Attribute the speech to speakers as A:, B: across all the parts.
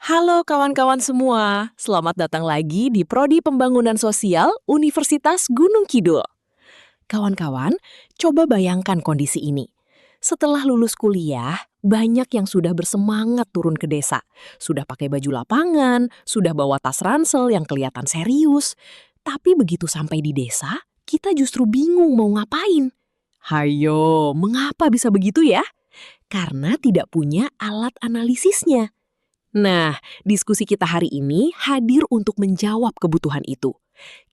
A: Halo kawan-kawan semua, selamat datang lagi di Prodi Pembangunan Sosial Universitas Gunung Kidul. Kawan-kawan, coba bayangkan kondisi ini. Setelah lulus kuliah, banyak yang sudah bersemangat turun ke desa. Sudah pakai baju lapangan, sudah bawa tas ransel yang kelihatan serius. Tapi begitu sampai di desa, kita justru bingung mau ngapain. Hayo, mengapa bisa begitu ya? Karena tidak punya alat analisisnya. Nah, diskusi kita hari ini hadir untuk menjawab kebutuhan itu.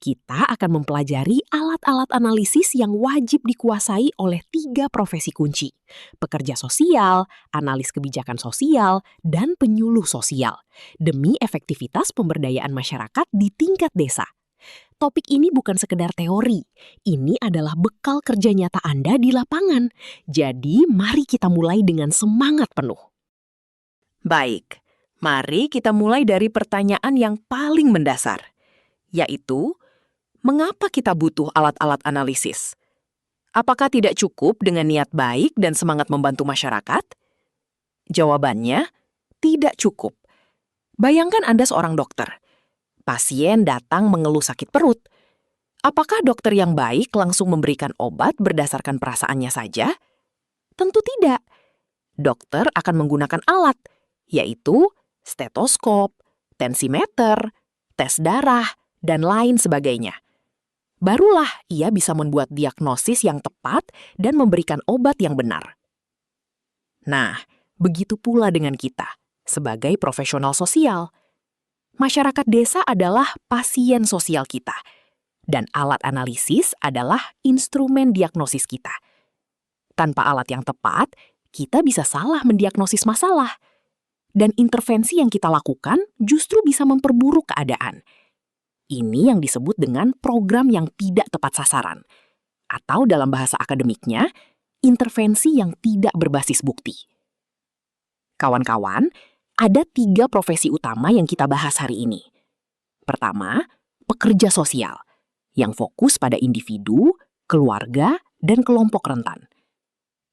A: Kita akan mempelajari alat-alat analisis yang wajib dikuasai oleh 3 profesi kunci: pekerja sosial, analis kebijakan sosial, dan penyuluh sosial, demi efektivitas pemberdayaan masyarakat di tingkat desa. Topik ini bukan sekedar teori, ini adalah bekal kerja nyata Anda di lapangan. Jadi, mari kita mulai dengan semangat penuh. Baik, mari kita mulai dari pertanyaan yang paling mendasar, yaitu, mengapa kita butuh alat-alat analisis? Apakah tidak cukup dengan niat baik dan semangat membantu masyarakat? Jawabannya, tidak cukup. Bayangkan Anda seorang dokter. Pasien datang mengeluh sakit perut. Apakah dokter yang baik langsung memberikan obat berdasarkan perasaannya saja? Tentu tidak. Dokter akan menggunakan alat, yaitu stetoskop, tensimeter, tes darah, dan lain sebagainya. Barulah ia bisa membuat diagnosis yang tepat dan memberikan obat yang benar. Nah, begitu pula dengan kita, sebagai profesional sosial. Masyarakat desa adalah pasien sosial kita, dan alat analisis adalah instrumen diagnosis kita. Tanpa alat yang tepat, kita bisa salah mendiagnosis masalah. Dan intervensi yang kita lakukan justru bisa memperburuk keadaan. Ini yang disebut dengan program yang tidak tepat sasaran. Atau dalam bahasa akademiknya, intervensi yang tidak berbasis bukti. Kawan-kawan, ada 3 profesi utama yang kita bahas hari ini. Pertama, pekerja sosial, yang fokus pada individu, keluarga, dan kelompok rentan.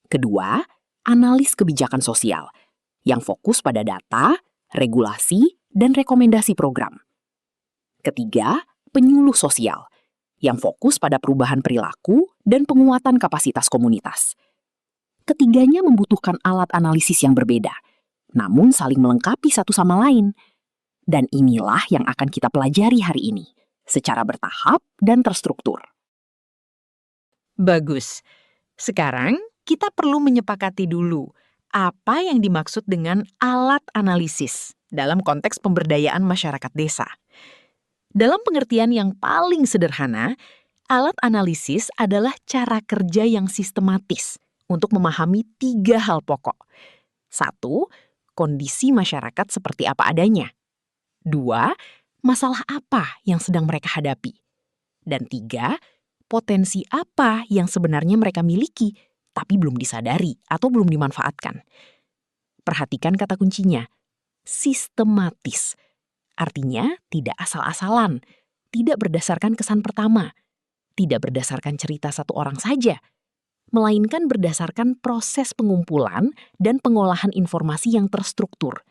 A: Kedua, analis kebijakan sosial, yang fokus pada data, regulasi, dan rekomendasi program. Ketiga, penyuluh sosial, yang fokus pada perubahan perilaku dan penguatan kapasitas komunitas. Ketiganya membutuhkan alat analisis yang berbeda, namun saling melengkapi satu sama lain. Dan inilah yang akan kita pelajari hari ini, secara bertahap dan terstruktur.
B: Bagus. Sekarang kita perlu menyepakati dulu apa yang dimaksud dengan alat analisis dalam konteks pemberdayaan masyarakat desa. Dalam pengertian yang paling sederhana, alat analisis adalah cara kerja yang sistematis untuk memahami 3 hal pokok. 1. Kondisi masyarakat seperti apa adanya. 2. Masalah apa yang sedang mereka hadapi. Dan 3. Potensi apa yang sebenarnya mereka miliki, tapi belum disadari atau belum dimanfaatkan. Perhatikan kata kuncinya, sistematis. Artinya tidak asal-asalan, tidak berdasarkan kesan pertama, tidak berdasarkan cerita satu orang saja, melainkan berdasarkan proses pengumpulan dan pengolahan informasi yang terstruktur.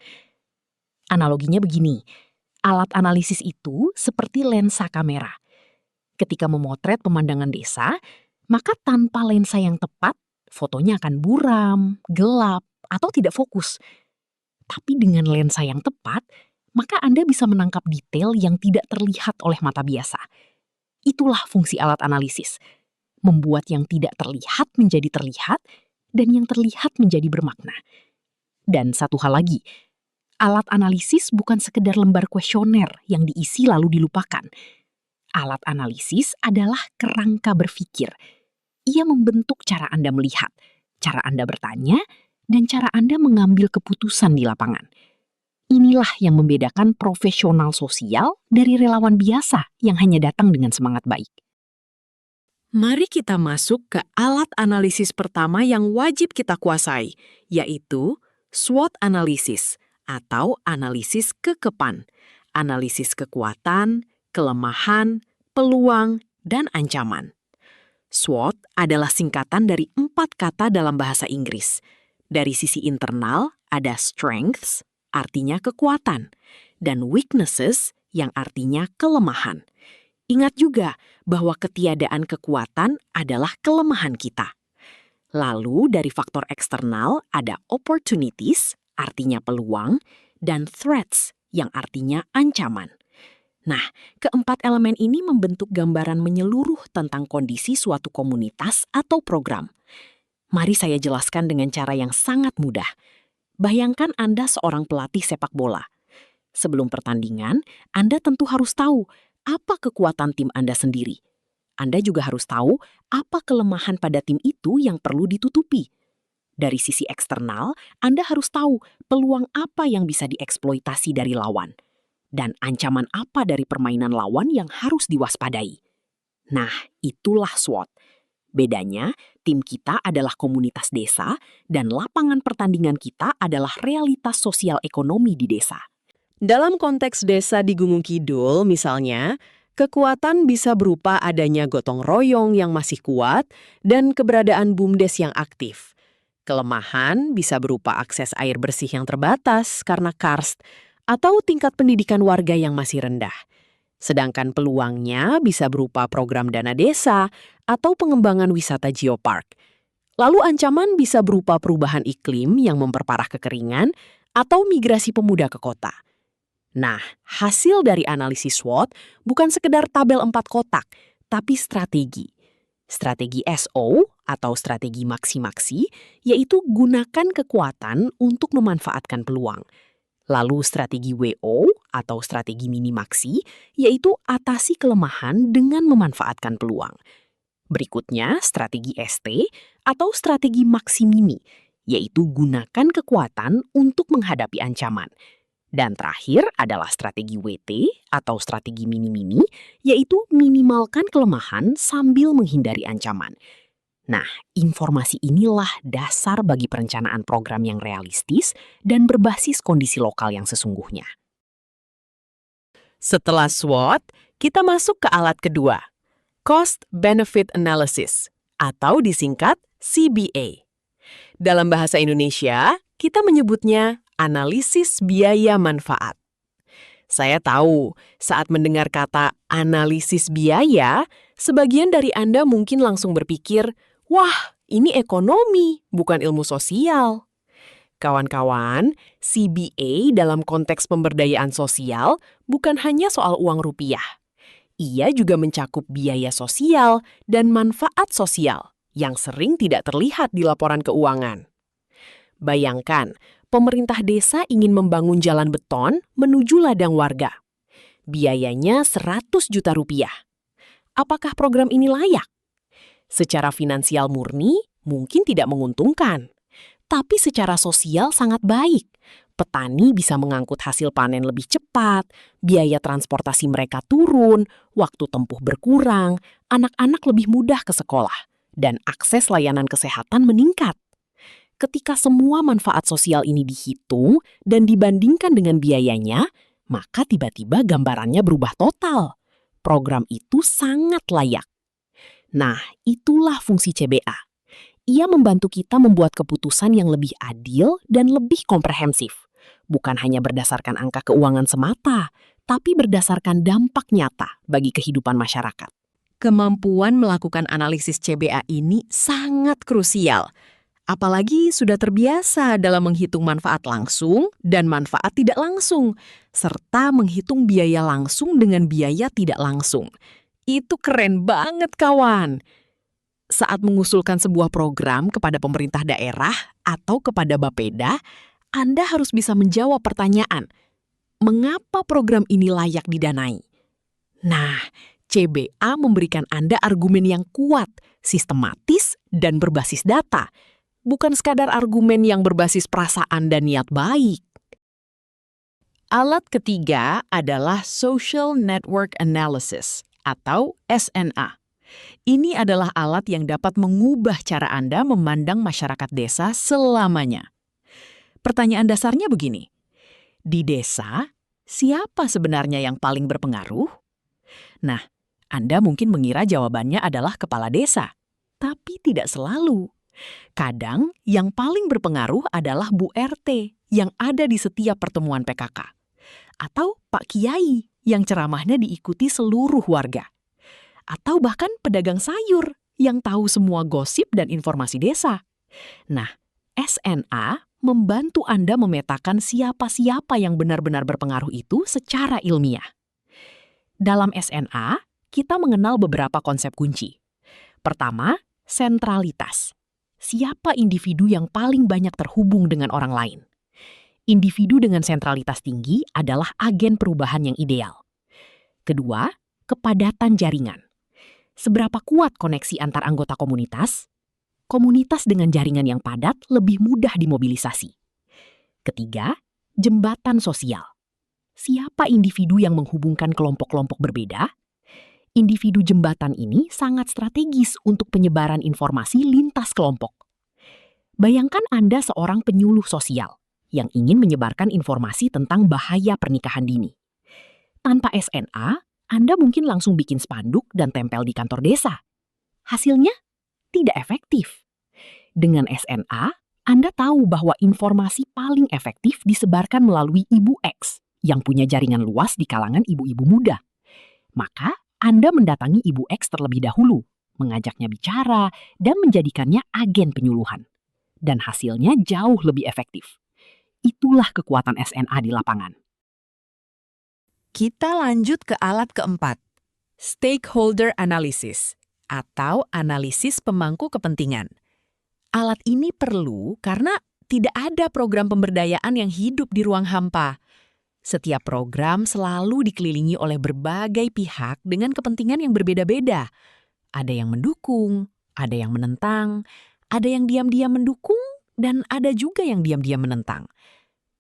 B: Analoginya begini, alat analisis itu seperti lensa kamera. Ketika memotret pemandangan desa, maka tanpa lensa yang tepat, fotonya akan buram, gelap, atau tidak fokus. Tapi dengan lensa yang tepat, maka Anda bisa menangkap detail yang tidak terlihat oleh mata biasa. Itulah fungsi alat analisis, membuat yang tidak terlihat menjadi terlihat, dan yang terlihat menjadi bermakna. Dan satu hal lagi, alat analisis bukan sekedar lembar kuesioner yang diisi lalu dilupakan. Alat analisis adalah kerangka berpikir. Ia membentuk cara Anda melihat, cara Anda bertanya, dan cara Anda mengambil keputusan di lapangan. Inilah yang membedakan profesional sosial dari relawan biasa yang hanya datang dengan semangat baik.
A: Mari kita masuk ke alat analisis pertama yang wajib kita kuasai, yaitu SWOT analisis atau analisis kekepan, analisis kekuatan, kelemahan, peluang, dan ancaman. SWOT adalah singkatan dari 4 kata dalam bahasa Inggris. Dari sisi internal ada strengths,
B: artinya kekuatan, dan weaknesses yang artinya kelemahan. Ingat juga bahwa ketiadaan kekuatan adalah kelemahan kita. Lalu dari faktor eksternal ada opportunities, artinya peluang, dan threats, yang artinya ancaman. Nah, keempat elemen ini membentuk gambaran menyeluruh tentang kondisi suatu komunitas atau program. Mari saya jelaskan dengan cara yang sangat mudah. Bayangkan Anda seorang pelatih sepak bola. Sebelum pertandingan, Anda tentu harus tahu apa kekuatan tim Anda sendiri. Anda juga harus tahu apa kelemahan pada tim itu yang perlu ditutupi. Dari sisi eksternal, Anda harus tahu peluang apa yang bisa dieksploitasi dari lawan. Dan ancaman apa dari permainan lawan yang harus diwaspadai. Nah, itulah SWOT. Bedanya, tim kita adalah komunitas desa dan lapangan pertandingan kita adalah realitas sosial ekonomi di desa.
A: Dalam konteks desa di Gunung Kidul misalnya, kekuatan bisa berupa adanya gotong royong yang masih kuat dan keberadaan BUMDes yang aktif. Kelemahan bisa berupa akses air bersih yang terbatas karena karst atau tingkat pendidikan warga yang masih rendah. Sedangkan peluangnya bisa berupa program dana desa atau pengembangan wisata geopark. Lalu ancaman bisa berupa perubahan iklim yang memperparah kekeringan atau migrasi pemuda ke kota. Nah, hasil dari analisis SWOT bukan sekedar tabel 4 kotak, tapi strategi. Strategi SO atau strategi maksi-maksi, yaitu gunakan kekuatan untuk memanfaatkan peluang. Lalu strategi WO atau strategi mini-maksi, yaitu atasi kelemahan dengan memanfaatkan peluang. Berikutnya, strategi ST atau strategi maksi-mini, yaitu gunakan kekuatan untuk menghadapi ancaman. Dan terakhir adalah strategi WT atau strategi mini-mini, yaitu minimalkan kelemahan sambil menghindari ancaman. Nah, informasi inilah dasar bagi perencanaan program yang realistis dan berbasis kondisi lokal yang sesungguhnya. Setelah SWOT, kita masuk ke alat kedua, Cost Benefit Analysis, atau disingkat CBA. Dalam bahasa Indonesia, kita menyebutnya analisis biaya manfaat. Saya tahu, saat mendengar kata analisis biaya, sebagian dari Anda mungkin langsung berpikir, wah, ini ekonomi, bukan ilmu sosial. Kawan-kawan, CBA dalam konteks pemberdayaan sosial bukan hanya soal uang rupiah. Ia juga mencakup biaya sosial dan manfaat sosial yang sering tidak terlihat di laporan keuangan. Bayangkan, pemerintah desa ingin membangun jalan beton menuju ladang warga. Biayanya 100 juta rupiah. Apakah program ini layak? Secara finansial murni, mungkin tidak menguntungkan. Tapi secara sosial sangat baik. Petani bisa mengangkut hasil panen lebih cepat, biaya transportasi mereka turun, waktu tempuh berkurang, anak-anak lebih mudah ke sekolah, dan akses layanan kesehatan meningkat. Ketika semua manfaat sosial ini dihitung dan dibandingkan dengan biayanya, maka tiba-tiba gambarannya berubah total. Program itu sangat layak. Nah, itulah fungsi CBA. Ia membantu kita membuat keputusan yang lebih adil dan lebih komprehensif. Bukan hanya berdasarkan angka keuangan semata, tapi berdasarkan dampak nyata bagi kehidupan masyarakat. Kemampuan melakukan analisis CBA ini sangat krusial. Apalagi sudah terbiasa dalam menghitung manfaat langsung dan manfaat tidak langsung, serta menghitung biaya langsung dengan biaya tidak langsung. Itu keren banget, kawan! Saat mengusulkan sebuah program kepada pemerintah daerah atau kepada Bapeda, Anda harus bisa menjawab pertanyaan, mengapa program ini layak didanai? Nah, CBA memberikan Anda argumen yang kuat, sistematis, dan berbasis data. Bukan sekadar argumen yang berbasis perasaan dan niat baik. Alat ketiga adalah Social Network Analysis atau SNA. Ini adalah alat yang dapat mengubah cara Anda memandang masyarakat desa selamanya. Pertanyaan dasarnya begini, di desa, siapa sebenarnya yang paling berpengaruh? Nah, Anda mungkin mengira jawabannya adalah kepala desa, tapi tidak selalu.
B: Kadang yang paling berpengaruh adalah Bu RT yang ada di setiap pertemuan PKK. Atau Pak Kiai yang ceramahnya diikuti seluruh warga. Atau bahkan pedagang sayur yang tahu semua gosip dan informasi desa. Nah, SNA membantu Anda memetakan siapa-siapa yang benar-benar berpengaruh itu secara ilmiah. Dalam SNA, kita mengenal beberapa konsep kunci. Pertama, sentralitas. Siapa individu yang paling banyak terhubung dengan orang lain? Individu dengan sentralitas tinggi adalah agen perubahan yang ideal. Kedua, kepadatan jaringan. Seberapa kuat koneksi antar anggota komunitas? Komunitas dengan jaringan yang padat lebih mudah dimobilisasi. Ketiga, jembatan sosial. Siapa individu yang menghubungkan kelompok-kelompok berbeda? Individu jembatan ini sangat strategis untuk penyebaran informasi lintas kelompok. Bayangkan Anda seorang penyuluh sosial yang ingin menyebarkan informasi tentang bahaya pernikahan dini. Tanpa SNA, Anda mungkin langsung bikin spanduk dan tempel di kantor desa. Hasilnya tidak efektif. Dengan SNA, Anda tahu bahwa informasi paling efektif disebarkan melalui Ibu X yang punya jaringan luas di kalangan ibu-ibu muda. Maka, Anda mendatangi Ibu X terlebih dahulu, mengajaknya bicara, dan menjadikannya agen penyuluhan. Dan hasilnya jauh lebih efektif. Itulah kekuatan SNA di lapangan.
A: Kita lanjut ke alat keempat, stakeholder analysis atau analisis pemangku kepentingan. Alat ini perlu karena tidak ada program pemberdayaan yang hidup di ruang hampa. Setiap program selalu dikelilingi oleh berbagai pihak dengan kepentingan yang berbeda-beda. Ada yang mendukung, ada yang menentang, ada yang diam-diam mendukung, dan ada juga yang diam-diam menentang.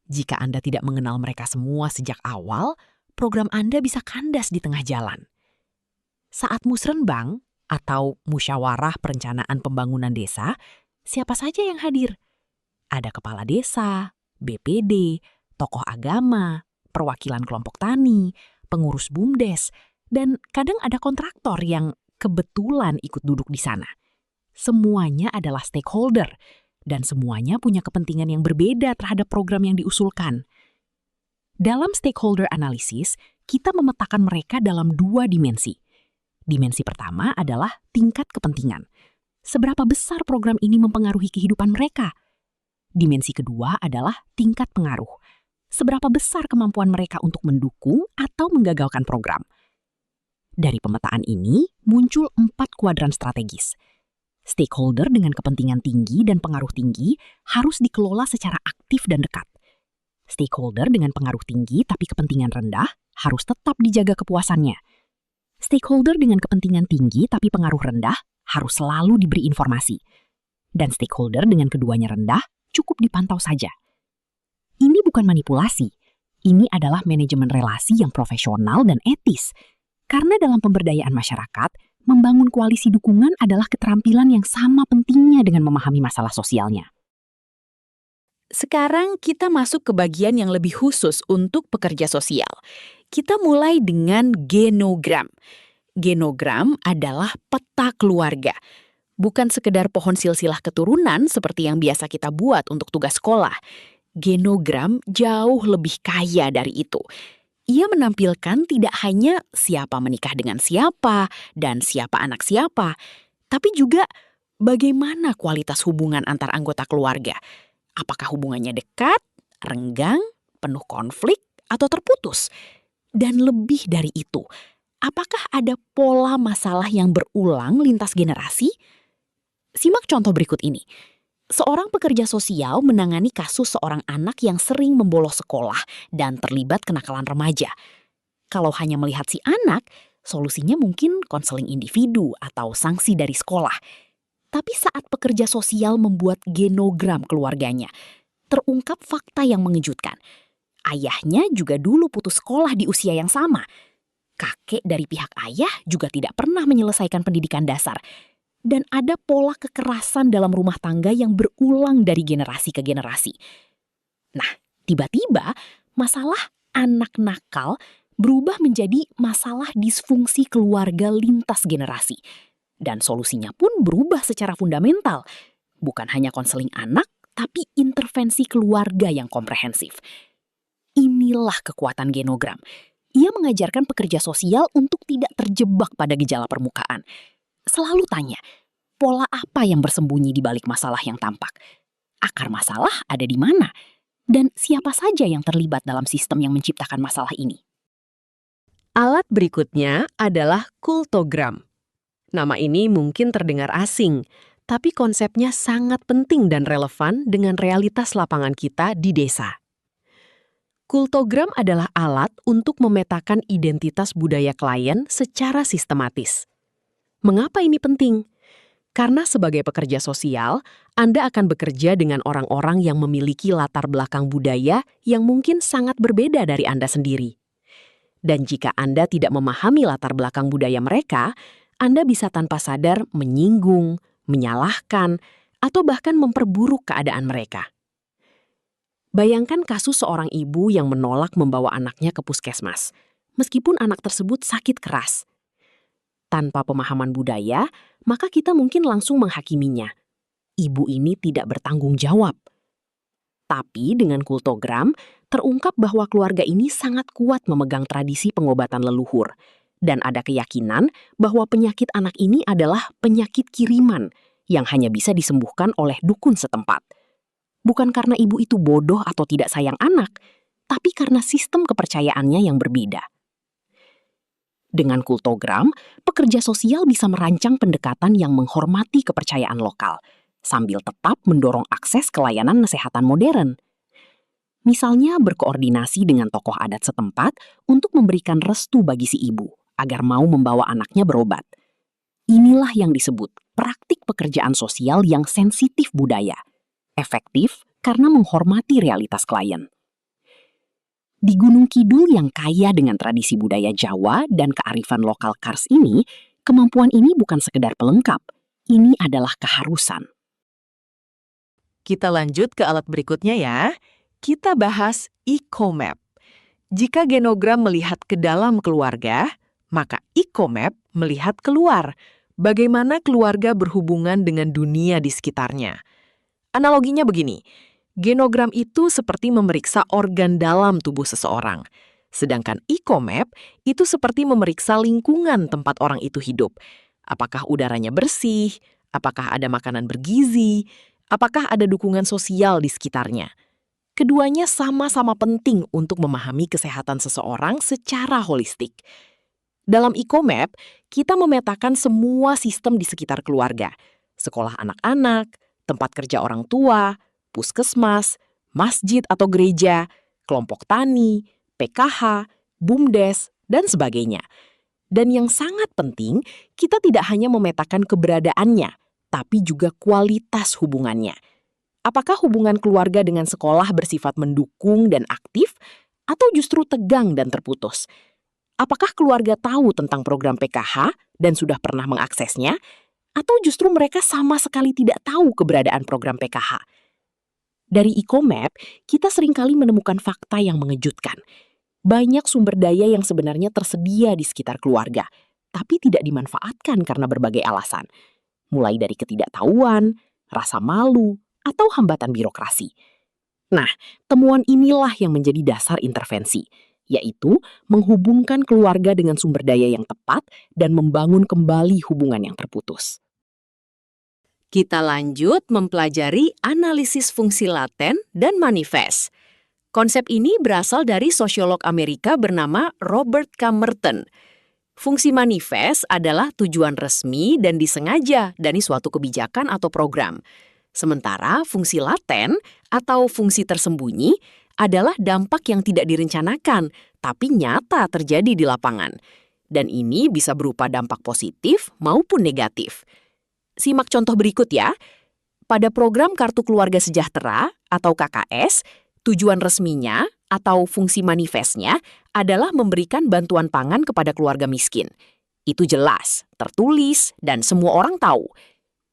A: Jika Anda tidak mengenal mereka semua sejak awal, program Anda bisa kandas di tengah jalan. Saat musrenbang atau musyawarah perencanaan pembangunan desa, siapa saja yang hadir? Ada kepala desa, BPD, tokoh agama, perwakilan kelompok tani, pengurus BUMDes, dan kadang ada kontraktor yang kebetulan ikut duduk di sana. Semuanya adalah stakeholder, dan semuanya punya kepentingan yang berbeda terhadap program yang diusulkan. Dalam stakeholder analysis, kita memetakan mereka dalam dua dimensi. Dimensi pertama adalah tingkat kepentingan. Seberapa besar program ini mempengaruhi kehidupan mereka? Dimensi kedua adalah tingkat pengaruh. Seberapa besar kemampuan mereka untuk mendukung atau menggagalkan program? Dari pemetaan ini, muncul 4 kuadran strategis. Stakeholder dengan kepentingan tinggi dan pengaruh tinggi harus dikelola secara aktif dan dekat. Stakeholder dengan pengaruh tinggi tapi kepentingan rendah harus tetap dijaga kepuasannya. Stakeholder dengan kepentingan tinggi tapi pengaruh rendah harus selalu diberi informasi. Dan stakeholder dengan keduanya rendah cukup dipantau saja. Ini bukan manipulasi. Ini adalah manajemen relasi yang profesional dan etis. Karena dalam pemberdayaan masyarakat, membangun koalisi dukungan adalah keterampilan yang sama pentingnya dengan memahami masalah sosialnya. Sekarang kita masuk ke bagian yang lebih khusus untuk pekerja sosial. Kita mulai dengan genogram. Genogram adalah peta keluarga. Bukan sekedar pohon silsilah keturunan seperti yang biasa kita buat untuk tugas sekolah. Genogram jauh lebih kaya dari itu. Ia menampilkan tidak hanya siapa menikah dengan siapa dan siapa anak siapa, tapi juga bagaimana kualitas hubungan antar anggota keluarga. Apakah hubungannya dekat, renggang, penuh konflik, atau terputus? Dan lebih dari itu, apakah ada pola masalah yang berulang lintas generasi? Simak contoh berikut ini. Seorang pekerja sosial menangani kasus seorang anak yang sering membolos sekolah dan terlibat kenakalan remaja. Kalau hanya melihat si anak, solusinya mungkin konseling individu atau sanksi dari sekolah. Tapi saat pekerja sosial membuat genogram keluarganya, terungkap fakta yang mengejutkan. Ayahnya juga dulu putus sekolah di usia yang sama. Kakek dari pihak ayah juga tidak pernah menyelesaikan pendidikan dasar. Dan ada pola kekerasan dalam rumah tangga yang berulang dari generasi ke generasi. Nah, tiba-tiba masalah anak nakal berubah menjadi masalah disfungsi keluarga lintas generasi. Dan solusinya pun berubah secara fundamental. Bukan hanya konseling anak, tapi intervensi keluarga yang komprehensif. Inilah kekuatan genogram. Ia mengajarkan pekerja sosial untuk tidak terjebak pada gejala permukaan. Selalu tanya, pola apa yang bersembunyi di balik masalah yang tampak? Akar masalah ada di mana? Dan siapa saja yang terlibat dalam sistem yang menciptakan masalah ini?
B: Alat berikutnya adalah kultogram. Nama ini mungkin terdengar asing, tapi konsepnya sangat penting dan relevan dengan realitas lapangan kita di desa. Kultogram adalah alat untuk memetakan identitas budaya klien secara sistematis. Mengapa ini penting? Karena sebagai pekerja sosial, Anda akan bekerja dengan orang-orang yang memiliki latar belakang budaya yang mungkin sangat berbeda dari Anda sendiri. Dan jika Anda tidak memahami latar belakang budaya mereka, Anda bisa tanpa sadar menyinggung, menyalahkan, atau bahkan memperburuk keadaan mereka. Bayangkan kasus seorang ibu yang menolak membawa anaknya ke puskesmas, meskipun anak tersebut sakit keras. Tanpa pemahaman budaya, maka kita mungkin langsung menghakiminya. Ibu ini tidak bertanggung jawab. Tapi dengan kultogram, terungkap bahwa keluarga ini sangat kuat memegang tradisi pengobatan leluhur. Dan ada keyakinan bahwa penyakit anak ini adalah penyakit kiriman yang hanya bisa disembuhkan oleh dukun setempat. Bukan karena ibu itu bodoh atau tidak sayang anak, tapi karena sistem kepercayaannya yang berbeda. Dengan kultogram, pekerja sosial bisa merancang pendekatan yang menghormati kepercayaan lokal, sambil tetap mendorong akses ke layanan kesehatan modern. Misalnya berkoordinasi dengan tokoh adat setempat untuk memberikan restu bagi si ibu, agar mau membawa anaknya berobat. Inilah yang disebut praktik pekerjaan sosial yang sensitif budaya. Efektif karena menghormati realitas klien. Di Gunung Kidul yang kaya dengan tradisi budaya Jawa dan kearifan lokal Kars ini, kemampuan ini bukan sekedar pelengkap, ini adalah keharusan. Kita lanjut ke alat berikutnya ya. Kita bahas Ecomap. Jika genogram melihat ke dalam keluarga, maka Ecomap melihat keluar. Bagaimana keluarga berhubungan dengan dunia di sekitarnya. Analoginya begini, genogram itu seperti memeriksa organ dalam tubuh seseorang. Sedangkan Ecomap itu seperti memeriksa lingkungan tempat orang itu hidup. Apakah udaranya bersih? Apakah ada makanan bergizi? Apakah ada dukungan sosial di sekitarnya? Keduanya sama-sama penting untuk memahami kesehatan seseorang secara holistik. Dalam Ecomap, kita memetakan semua sistem di sekitar keluarga. Sekolah anak-anak, tempat kerja orang tua, puskesmas, masjid atau gereja, kelompok tani, PKH, BUMDes, dan sebagainya. Dan yang sangat penting, kita tidak hanya memetakan keberadaannya, tapi juga kualitas hubungannya. Apakah hubungan keluarga dengan sekolah bersifat mendukung dan aktif, atau justru tegang dan terputus? Apakah keluarga tahu tentang program PKH dan sudah pernah mengaksesnya, atau justru mereka sama sekali tidak tahu keberadaan program PKH? Dari Ecomap, kita seringkali menemukan fakta yang mengejutkan. Banyak sumber daya yang sebenarnya tersedia di sekitar keluarga, tapi tidak dimanfaatkan karena berbagai alasan. Mulai dari ketidaktahuan, rasa malu, atau hambatan birokrasi. Nah, temuan inilah yang menjadi dasar intervensi, yaitu menghubungkan keluarga dengan sumber daya yang tepat dan membangun kembali hubungan yang terputus. Kita lanjut mempelajari analisis fungsi laten dan manifest. Konsep ini berasal dari sosiolog Amerika bernama Robert K. Merton. Fungsi manifest adalah tujuan resmi dan disengaja dari suatu kebijakan atau program. Sementara fungsi laten atau fungsi tersembunyi adalah dampak yang tidak direncanakan, tapi nyata terjadi di lapangan. Dan ini bisa berupa dampak positif maupun negatif. Simak contoh berikut ya. Pada program Kartu Keluarga Sejahtera atau KKS, tujuan resminya atau fungsi manifestnya adalah memberikan bantuan pangan kepada keluarga miskin. Itu jelas, tertulis, dan semua orang tahu.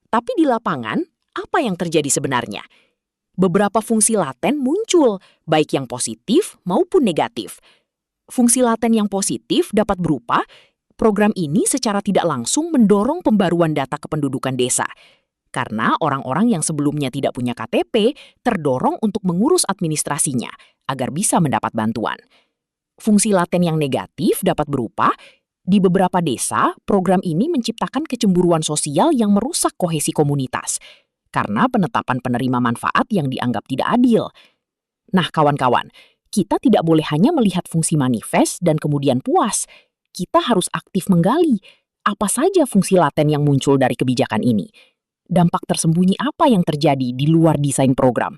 B: Tapi di lapangan, apa yang terjadi sebenarnya? Beberapa fungsi laten muncul, baik yang positif maupun negatif. Fungsi laten yang positif dapat berupa, program ini secara tidak langsung mendorong pembaruan data kependudukan desa.
A: Karena orang-orang yang sebelumnya tidak punya KTP terdorong untuk mengurus administrasinya agar bisa mendapat bantuan. Fungsi laten yang negatif dapat berupa, di beberapa desa, program ini menciptakan kecemburuan sosial yang merusak kohesi komunitas karena penetapan penerima manfaat yang dianggap tidak adil. Nah, kawan-kawan, kita tidak boleh hanya melihat fungsi manifest dan kemudian puas. Kita harus aktif menggali apa saja fungsi laten yang muncul dari kebijakan ini. Dampak tersembunyi apa yang terjadi di luar desain program?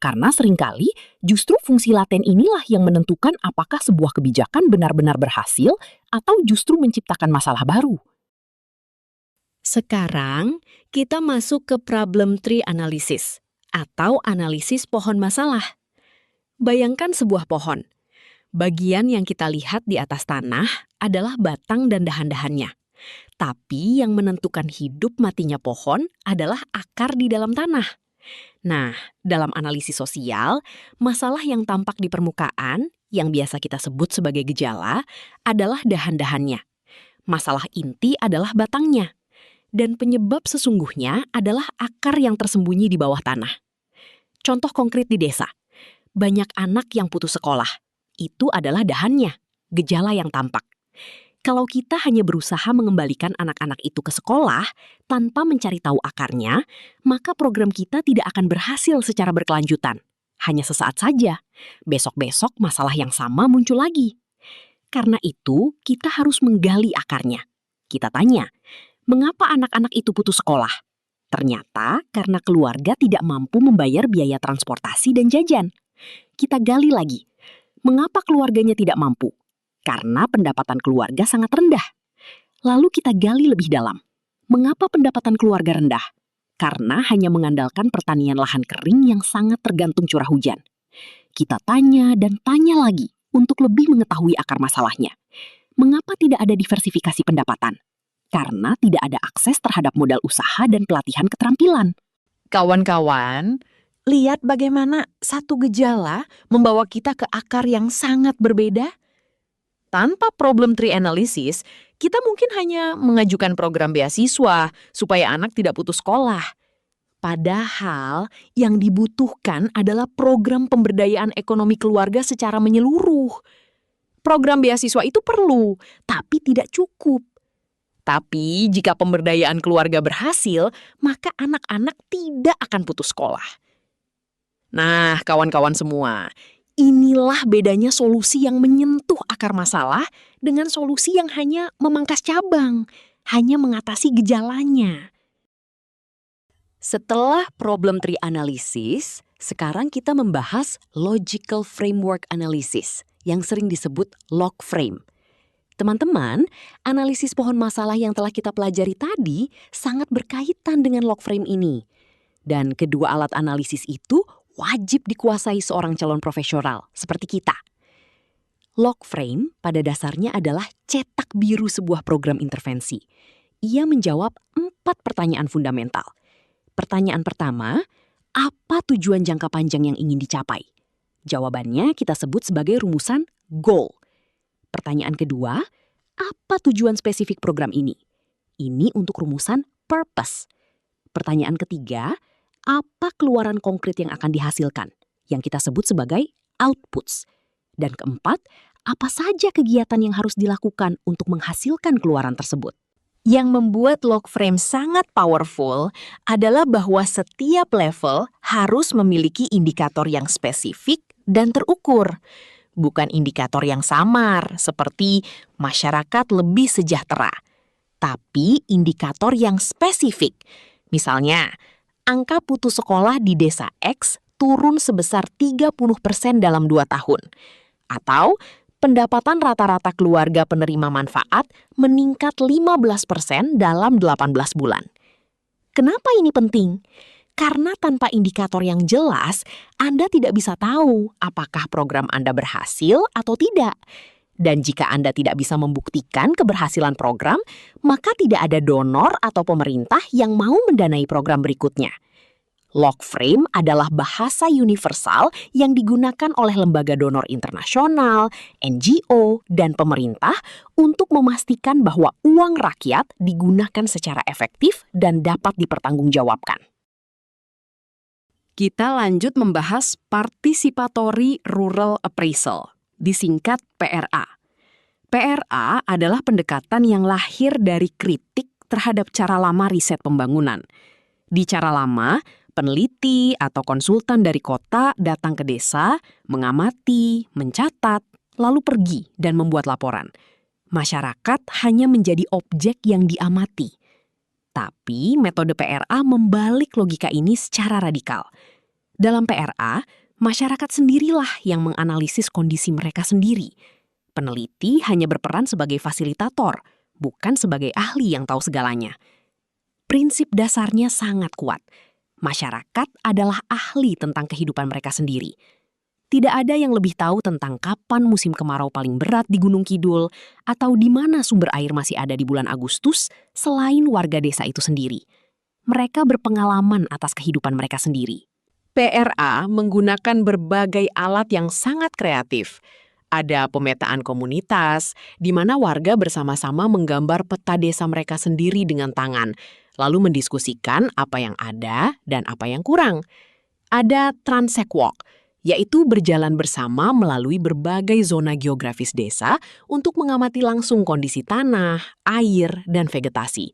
A: Karena seringkali justru fungsi laten inilah yang menentukan apakah sebuah kebijakan benar-benar berhasil atau justru menciptakan masalah baru.
B: Sekarang, kita masuk ke problem tree analysis atau analisis pohon masalah. Bayangkan sebuah pohon. Bagian yang kita lihat di atas tanah adalah batang dan dahan-dahannya. Tapi yang menentukan hidup matinya pohon adalah akar di dalam tanah. Nah, dalam analisis sosial, masalah yang tampak di permukaan, yang biasa kita sebut sebagai gejala, adalah dahan-dahannya. Masalah inti adalah batangnya. Dan penyebab sesungguhnya adalah akar yang tersembunyi di bawah tanah. Contoh konkret di desa. Banyak anak yang putus sekolah. Itu adalah dahannya, gejala yang tampak. Kalau kita hanya berusaha mengembalikan anak-anak itu ke sekolah tanpa mencari tahu akarnya, maka program kita tidak akan berhasil secara berkelanjutan. Hanya sesaat saja. Besok-besok masalah yang sama muncul lagi. Karena itu, kita harus menggali akarnya. Kita tanya, mengapa anak-anak itu putus sekolah? Ternyata karena keluarga tidak mampu membayar biaya transportasi dan jajan. Kita gali lagi, mengapa keluarganya tidak mampu? Karena pendapatan keluarga sangat rendah. Lalu kita gali lebih dalam. Mengapa pendapatan keluarga rendah? Karena hanya mengandalkan pertanian lahan kering yang sangat tergantung curah hujan. Kita tanya dan tanya lagi untuk lebih mengetahui akar masalahnya. Mengapa tidak ada diversifikasi pendapatan? Karena tidak ada akses terhadap modal usaha dan pelatihan keterampilan. Kawan-kawan, lihat bagaimana satu gejala membawa kita ke akar yang sangat berbeda. Tanpa problem tree analysis, kita mungkin hanya mengajukan program beasiswa supaya anak tidak putus sekolah. Padahal yang dibutuhkan adalah program pemberdayaan ekonomi keluarga secara menyeluruh. Program beasiswa itu perlu, tapi tidak cukup. Tapi jika pemberdayaan keluarga berhasil, maka anak-anak tidak akan putus sekolah. Nah, kawan-kawan semua, inilah bedanya solusi yang menyentuh akar masalah dengan solusi yang hanya memangkas cabang, hanya mengatasi gejalanya.
A: Setelah problem tree analysis, sekarang kita membahas logical framework analysis yang sering disebut log frame. Teman-teman, analisis pohon masalah yang telah kita pelajari tadi sangat berkaitan dengan log frame ini. Dan kedua alat analisis itu wajib dikuasai seorang calon profesional seperti kita. Log frame pada dasarnya adalah cetak biru sebuah program intervensi. Ia menjawab 4 pertanyaan fundamental. Pertanyaan pertama, apa tujuan jangka panjang yang ingin dicapai? Jawabannya kita sebut sebagai rumusan goal. Pertanyaan kedua, apa tujuan spesifik program ini? Ini untuk rumusan purpose. Pertanyaan ketiga, apa keluaran konkret yang akan dihasilkan? Yang kita sebut sebagai outputs. Dan keempat, apa saja kegiatan yang harus dilakukan untuk menghasilkan keluaran tersebut?
B: Yang membuat log frame sangat powerful adalah bahwa setiap level harus memiliki indikator yang spesifik dan terukur. Bukan indikator yang samar seperti masyarakat lebih sejahtera, tapi indikator yang spesifik. Misalnya, angka putus sekolah di desa X turun sebesar 30% dalam 2 tahun. Atau pendapatan rata-rata keluarga penerima manfaat meningkat 15% dalam 18 bulan. Kenapa ini penting? Karena tanpa indikator yang jelas, Anda tidak bisa tahu apakah program Anda berhasil atau tidak. Dan jika Anda tidak bisa membuktikan keberhasilan program, maka tidak ada donor atau pemerintah yang mau mendanai program berikutnya.
A: Log frame adalah bahasa universal yang digunakan oleh lembaga donor internasional, NGO, dan pemerintah untuk memastikan bahwa uang rakyat digunakan secara efektif dan dapat dipertanggungjawabkan. Kita lanjut membahas Participatory Rural Appraisal, disingkat PRA. PRA adalah pendekatan yang lahir dari kritik terhadap cara lama riset pembangunan. Di cara lama, peneliti atau konsultan dari kota datang ke desa, mengamati, mencatat, lalu pergi dan membuat laporan. Masyarakat hanya menjadi objek yang diamati. Tapi metode PRA membalik logika ini secara radikal. Dalam PRA, masyarakat sendirilah yang menganalisis kondisi mereka sendiri. Peneliti hanya berperan sebagai fasilitator, bukan sebagai ahli yang tahu segalanya. Prinsip dasarnya sangat kuat. Masyarakat adalah ahli tentang kehidupan mereka sendiri. Tidak ada yang lebih tahu tentang kapan musim kemarau paling berat di Gunung Kidul atau di mana sumber air masih ada di bulan Agustus selain warga desa itu sendiri. Mereka berpengalaman atas kehidupan mereka sendiri. PRA menggunakan berbagai alat yang sangat kreatif. Ada pemetaan komunitas, di mana warga bersama-sama menggambar peta desa mereka sendiri dengan tangan, lalu mendiskusikan apa yang ada dan apa yang kurang. Ada Transect Walk, yaitu berjalan bersama melalui berbagai zona geografis desa untuk mengamati langsung kondisi tanah, air, dan vegetasi.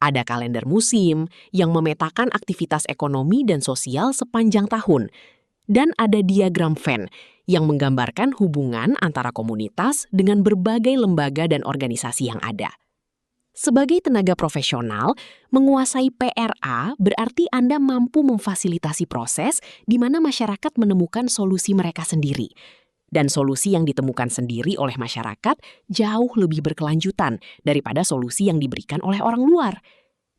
A: Ada kalender musim yang memetakan aktivitas ekonomi dan sosial sepanjang tahun. Dan ada diagram Venn yang menggambarkan hubungan antara komunitas dengan berbagai lembaga dan organisasi yang ada. Sebagai tenaga profesional, menguasai PRA berarti Anda mampu memfasilitasi proses di mana masyarakat menemukan solusi mereka sendiri. Dan solusi yang ditemukan sendiri oleh masyarakat jauh lebih berkelanjutan daripada solusi yang diberikan oleh orang luar.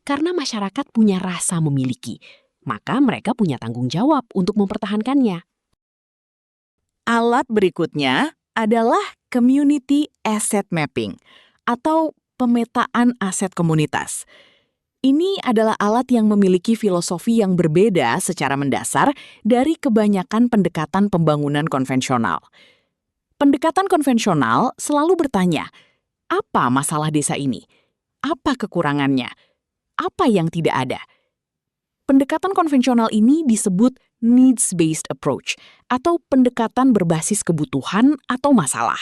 A: Karena masyarakat punya rasa memiliki, maka mereka punya tanggung jawab untuk mempertahankannya.
B: Alat berikutnya adalah Community Asset Mapping atau pemetaan aset komunitas. Ini adalah alat yang memiliki filosofi yang berbeda secara mendasar dari kebanyakan pendekatan pembangunan konvensional. Pendekatan konvensional selalu bertanya, apa masalah desa ini? Apa kekurangannya? Apa yang tidak ada? Pendekatan konvensional ini disebut needs-based approach atau pendekatan berbasis kebutuhan atau masalah.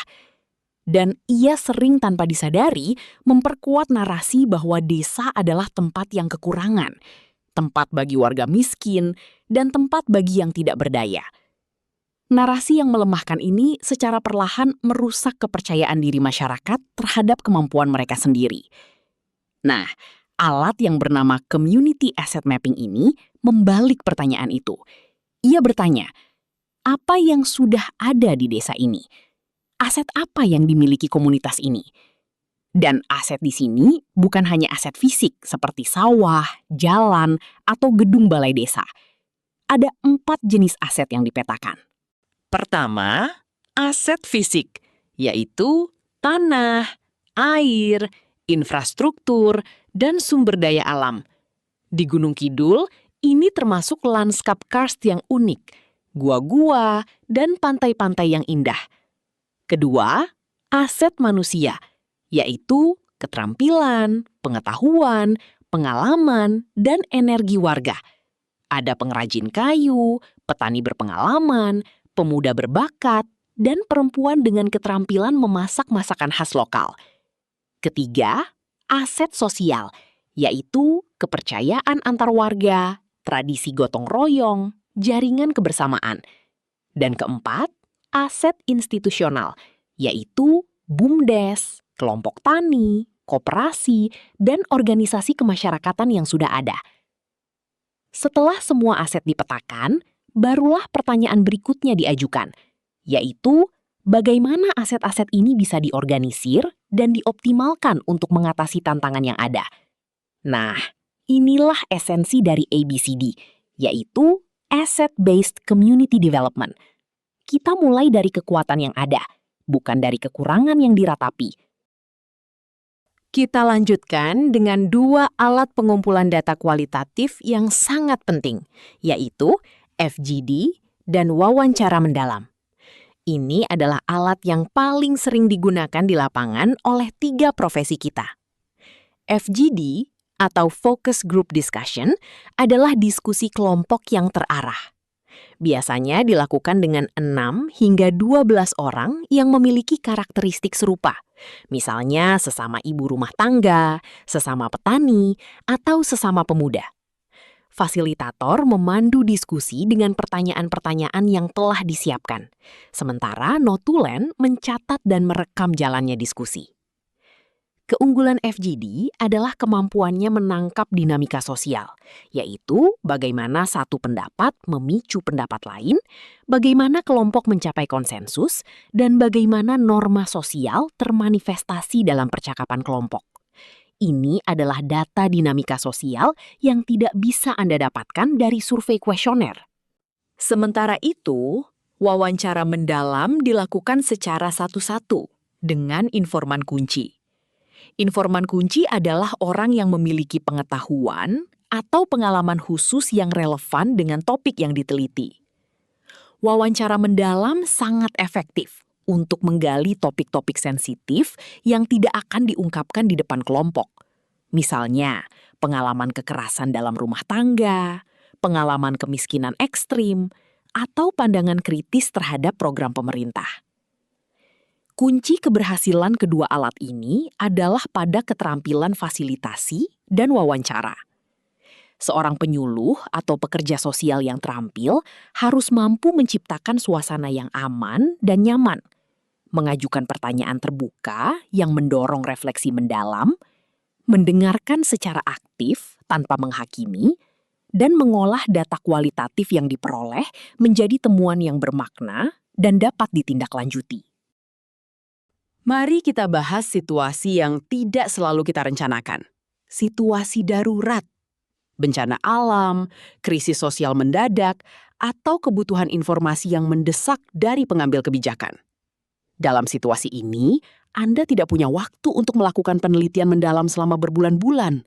B: Dan ia sering tanpa disadari memperkuat narasi bahwa desa adalah tempat yang kekurangan, tempat bagi warga miskin, dan tempat bagi yang tidak berdaya. Narasi yang melemahkan ini secara perlahan merusak kepercayaan diri masyarakat terhadap kemampuan mereka sendiri. Nah, alat yang bernama Community Asset Mapping ini membalik pertanyaan itu. Ia bertanya, apa yang sudah ada di desa ini? Aset apa yang dimiliki komunitas ini? Dan aset di sini bukan hanya aset fisik seperti sawah, jalan, atau gedung balai desa. Ada 4 jenis aset yang dipetakan. Pertama, aset fisik, yaitu tanah, air, infrastruktur, dan sumber daya alam. Di Gunung Kidul, ini termasuk lanskap karst yang unik, gua-gua, dan pantai-pantai yang indah. Kedua, aset manusia, yaitu keterampilan, pengetahuan, pengalaman, dan energi warga. Ada pengrajin kayu, petani berpengalaman, pemuda berbakat, dan perempuan dengan keterampilan memasak masakan khas lokal. Ketiga, aset sosial, yaitu kepercayaan antar warga, tradisi gotong royong, jaringan kebersamaan. Dan keempat, aset institusional, yaitu BUMDes, kelompok tani, koperasi, dan organisasi kemasyarakatan yang sudah ada. Setelah semua aset dipetakan, barulah pertanyaan berikutnya diajukan, yaitu bagaimana aset-aset ini bisa diorganisir dan dioptimalkan untuk mengatasi tantangan yang ada. Nah, inilah esensi dari ABCD, yaitu Asset-Based Community Development. Kita mulai dari kekuatan yang ada, bukan dari kekurangan yang diratapi. Kita lanjutkan dengan 2 alat pengumpulan data kualitatif yang sangat penting, yaitu FGD dan wawancara mendalam. Ini adalah alat yang paling sering digunakan di lapangan oleh 3 profesi kita. FGD atau Focus Group Discussion adalah diskusi kelompok yang terarah. Biasanya dilakukan dengan 6 hingga 12 orang yang memiliki karakteristik serupa. Misalnya sesama ibu rumah tangga, sesama petani, atau sesama pemuda. Fasilitator memandu diskusi dengan pertanyaan-pertanyaan yang telah disiapkan. Sementara notulen mencatat dan merekam jalannya diskusi. Keunggulan FGD adalah kemampuannya menangkap dinamika sosial, yaitu bagaimana satu pendapat memicu pendapat lain, bagaimana kelompok mencapai konsensus, dan bagaimana norma sosial termanifestasi dalam percakapan kelompok. Ini adalah data dinamika sosial yang tidak bisa Anda dapatkan dari survei kuesioner. Sementara itu, wawancara mendalam dilakukan secara satu-satu dengan informan kunci. Informan kunci adalah orang yang memiliki pengetahuan atau pengalaman khusus yang relevan dengan topik yang diteliti. Wawancara mendalam sangat efektif untuk menggali topik-topik sensitif yang tidak akan diungkapkan di depan kelompok. Misalnya, pengalaman kekerasan dalam rumah tangga, pengalaman kemiskinan ekstrim, atau pandangan kritis terhadap program pemerintah. Kunci keberhasilan kedua alat ini adalah pada keterampilan fasilitasi dan wawancara. Seorang penyuluh atau pekerja sosial yang terampil harus mampu menciptakan suasana yang aman dan nyaman, mengajukan pertanyaan terbuka yang mendorong refleksi mendalam, mendengarkan secara aktif tanpa menghakimi, dan mengolah data kualitatif yang diperoleh menjadi temuan yang bermakna dan dapat ditindaklanjuti. Mari kita bahas situasi yang tidak selalu kita rencanakan. Situasi darurat, bencana alam, krisis sosial mendadak, atau kebutuhan informasi yang mendesak dari pengambil kebijakan. Dalam situasi ini, Anda tidak punya waktu untuk melakukan penelitian mendalam selama berbulan-bulan.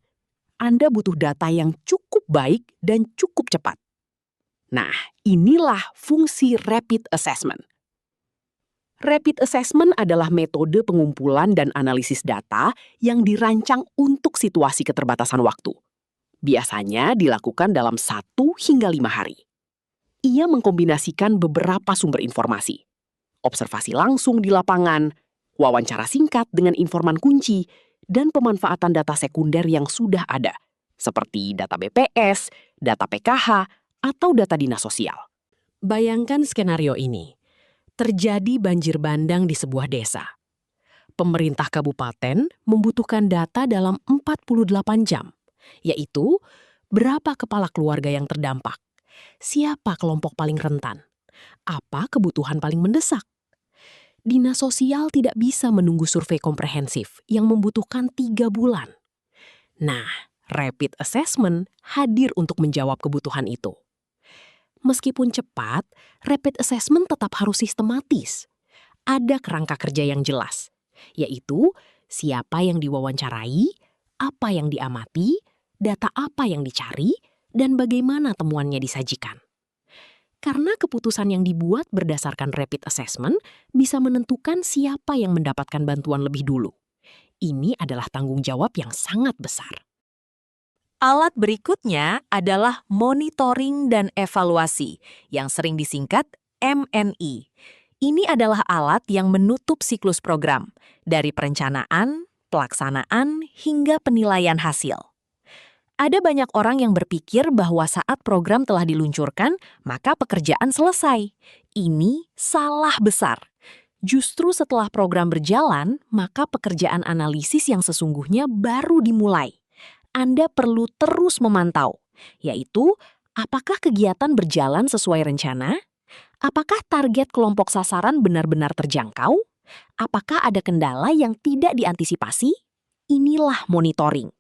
B: Anda butuh data yang cukup baik dan cukup cepat. Nah, inilah fungsi rapid assessment. Rapid assessment adalah metode pengumpulan dan analisis data yang dirancang untuk situasi keterbatasan waktu. Biasanya dilakukan dalam 1 hingga 5 hari. Ia mengkombinasikan beberapa sumber informasi. Observasi langsung di lapangan, wawancara singkat dengan informan kunci, dan pemanfaatan data sekunder yang sudah ada, seperti data BPS, data PKH, atau data dinas sosial. Bayangkan skenario ini. Terjadi banjir bandang di sebuah desa. Pemerintah kabupaten membutuhkan data dalam 48 jam, yaitu berapa kepala keluarga yang terdampak, siapa kelompok paling rentan, apa kebutuhan paling mendesak. Dinas sosial tidak bisa menunggu survei komprehensif yang membutuhkan 3 bulan. Nah, rapid assessment hadir untuk menjawab kebutuhan itu. Meskipun cepat, rapid assessment tetap harus sistematis. Ada kerangka kerja yang jelas, yaitu siapa yang diwawancarai, apa yang diamati, data apa yang dicari, dan bagaimana temuannya disajikan. Karena keputusan yang dibuat berdasarkan rapid assessment bisa menentukan siapa yang mendapatkan bantuan lebih dulu. Ini adalah tanggung jawab yang sangat besar. Alat berikutnya adalah monitoring dan evaluasi, yang sering disingkat MNI. Ini adalah alat yang menutup siklus program, dari perencanaan, pelaksanaan, hingga penilaian hasil. Ada banyak orang yang berpikir bahwa saat program telah diluncurkan, maka pekerjaan selesai. Ini salah besar. Justru setelah program berjalan, maka pekerjaan analisis yang sesungguhnya baru dimulai. Anda perlu terus memantau, yaitu apakah kegiatan berjalan sesuai rencana? Apakah target kelompok sasaran benar-benar terjangkau? Apakah ada kendala yang tidak diantisipasi? Inilah monitoring.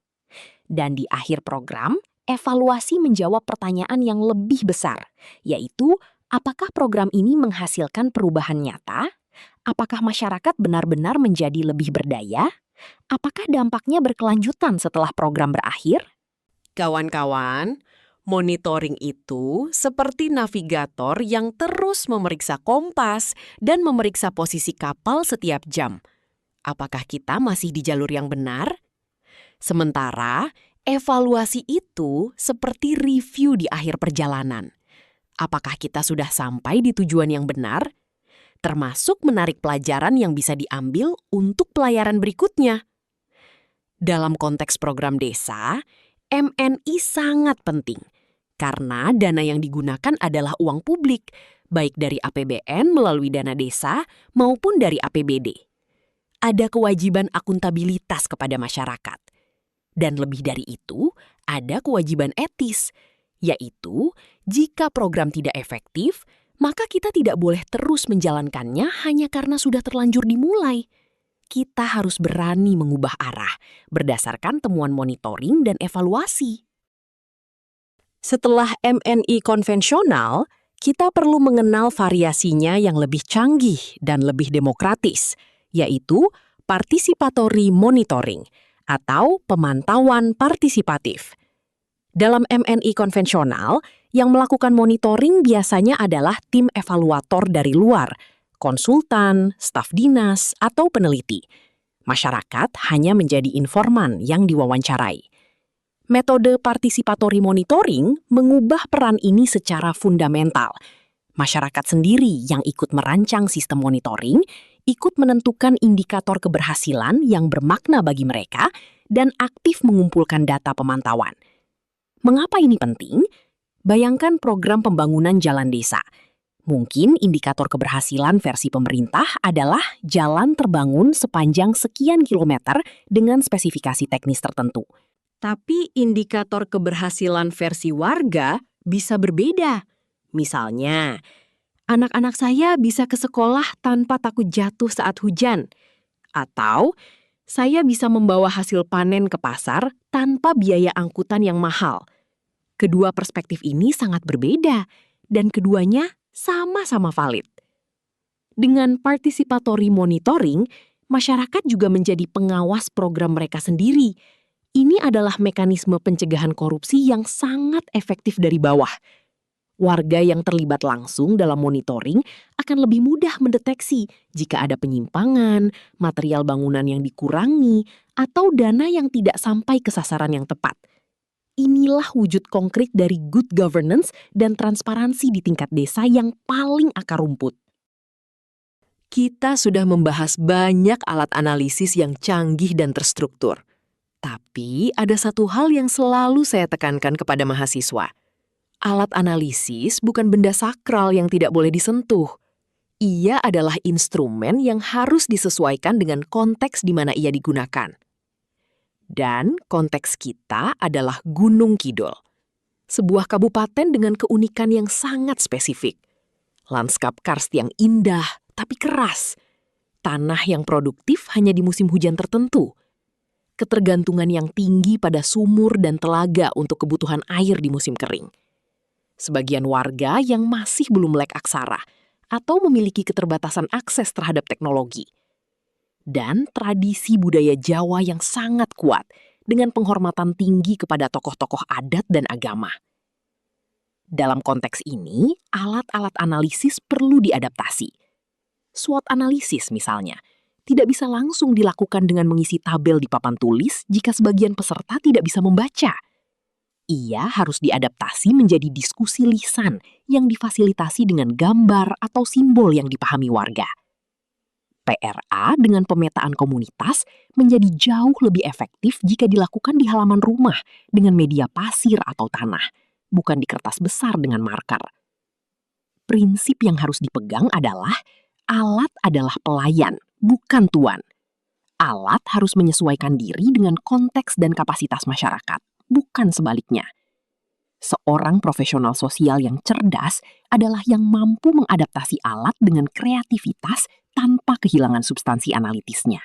B: Dan di akhir program, evaluasi menjawab pertanyaan yang lebih besar, yaitu apakah program ini menghasilkan perubahan nyata? Apakah masyarakat benar-benar menjadi lebih berdaya?
A: Apakah dampaknya berkelanjutan setelah program berakhir?
C: Kawan-kawan, monitoring itu seperti navigator yang terus memeriksa kompas dan memeriksa posisi kapal setiap jam. Apakah kita masih di jalur yang benar? Sementara, evaluasi itu seperti review di akhir perjalanan. Apakah kita sudah sampai di tujuan yang benar? Termasuk menarik pelajaran yang bisa diambil untuk pelayaran berikutnya. Dalam konteks program desa, MNI sangat penting karena dana yang digunakan adalah uang publik, baik dari APBN melalui dana desa maupun dari APBD. Ada kewajiban akuntabilitas kepada masyarakat. Dan lebih dari itu, ada kewajiban etis, yaitu jika program tidak efektif, maka kita tidak boleh terus menjalankannya hanya karena sudah terlanjur dimulai. Kita harus berani mengubah arah berdasarkan temuan monitoring dan evaluasi. Setelah MNI konvensional, kita perlu mengenal variasinya yang lebih canggih dan lebih demokratis, yaitu participatory monitoring atau pemantauan partisipatif. Dalam MNI konvensional, yang melakukan monitoring biasanya adalah tim evaluator dari luar, konsultan, staf dinas, atau peneliti. Masyarakat hanya menjadi informan yang diwawancarai. Metode participatory monitoring mengubah peran ini secara fundamental. Masyarakat sendiri yang ikut merancang sistem monitoring, ikut menentukan indikator keberhasilan yang bermakna bagi mereka, dan aktif mengumpulkan data pemantauan. Mengapa ini penting? Bayangkan program pembangunan jalan desa. Mungkin indikator keberhasilan versi pemerintah adalah jalan terbangun sepanjang sekian kilometer dengan spesifikasi teknis tertentu. Tapi indikator keberhasilan versi warga bisa berbeda. Misalnya, anak-anak saya bisa ke sekolah tanpa takut jatuh saat hujan. Atau, saya bisa membawa hasil panen ke pasar tanpa biaya angkutan yang mahal. Kedua perspektif ini sangat berbeda, dan keduanya sama-sama valid. Dengan participatory monitoring, masyarakat juga menjadi pengawas program mereka sendiri. Ini adalah mekanisme pencegahan korupsi yang sangat efektif dari bawah. Warga yang terlibat langsung dalam monitoring akan lebih mudah mendeteksi jika ada penyimpangan, material bangunan yang dikurangi, atau dana yang tidak sampai ke sasaran yang tepat. Inilah wujud konkret dari good governance dan transparansi di tingkat desa yang paling akar rumput. Kita sudah membahas banyak alat analisis yang canggih dan terstruktur. Tapi ada satu hal yang selalu saya tekankan kepada mahasiswa. Alat analisis bukan benda sakral yang tidak boleh disentuh. Ia adalah instrumen yang harus disesuaikan dengan konteks di mana ia digunakan. Dan konteks kita adalah Gunung Kidul. Sebuah kabupaten dengan keunikan yang sangat spesifik. Lanskap karst yang indah tapi keras. Tanah yang produktif hanya di musim hujan tertentu. Ketergantungan yang tinggi pada sumur dan telaga untuk kebutuhan air di musim kering. Sebagian warga yang masih belum melek aksara atau memiliki keterbatasan akses terhadap teknologi. Dan tradisi budaya Jawa yang sangat kuat dengan penghormatan tinggi kepada tokoh-tokoh adat dan agama. Dalam konteks ini, alat-alat analisis perlu diadaptasi. SWOT analisis misalnya, tidak bisa langsung dilakukan dengan mengisi tabel di papan tulis jika sebagian peserta tidak bisa membaca. Ia harus diadaptasi menjadi diskusi lisan yang difasilitasi dengan gambar atau simbol yang dipahami warga. PRA dengan pemetaan komunitas menjadi jauh lebih efektif jika dilakukan di halaman rumah dengan media pasir atau tanah, bukan di kertas besar dengan marker. Prinsip yang harus dipegang adalah alat adalah pelayan, bukan tuan. Alat harus menyesuaikan diri dengan konteks dan kapasitas masyarakat, bukan sebaliknya. Seorang profesional sosial yang cerdas adalah yang mampu mengadaptasi alat dengan kreativitas tanpa kehilangan substansi analitisnya.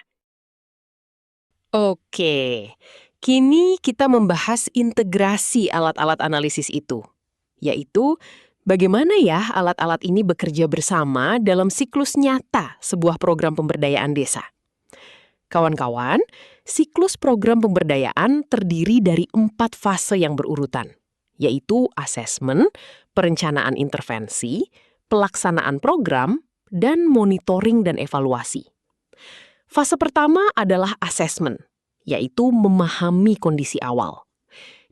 C: Oke, kini kita membahas integrasi alat-alat analisis itu, yaitu bagaimana ya alat-alat ini bekerja bersama dalam siklus nyata sebuah program pemberdayaan desa. Kawan-kawan, siklus program pemberdayaan terdiri dari 4 fase yang berurutan, yaitu asesmen, perencanaan intervensi, pelaksanaan program, dan monitoring dan evaluasi. Fase pertama adalah asesmen, yaitu memahami kondisi awal.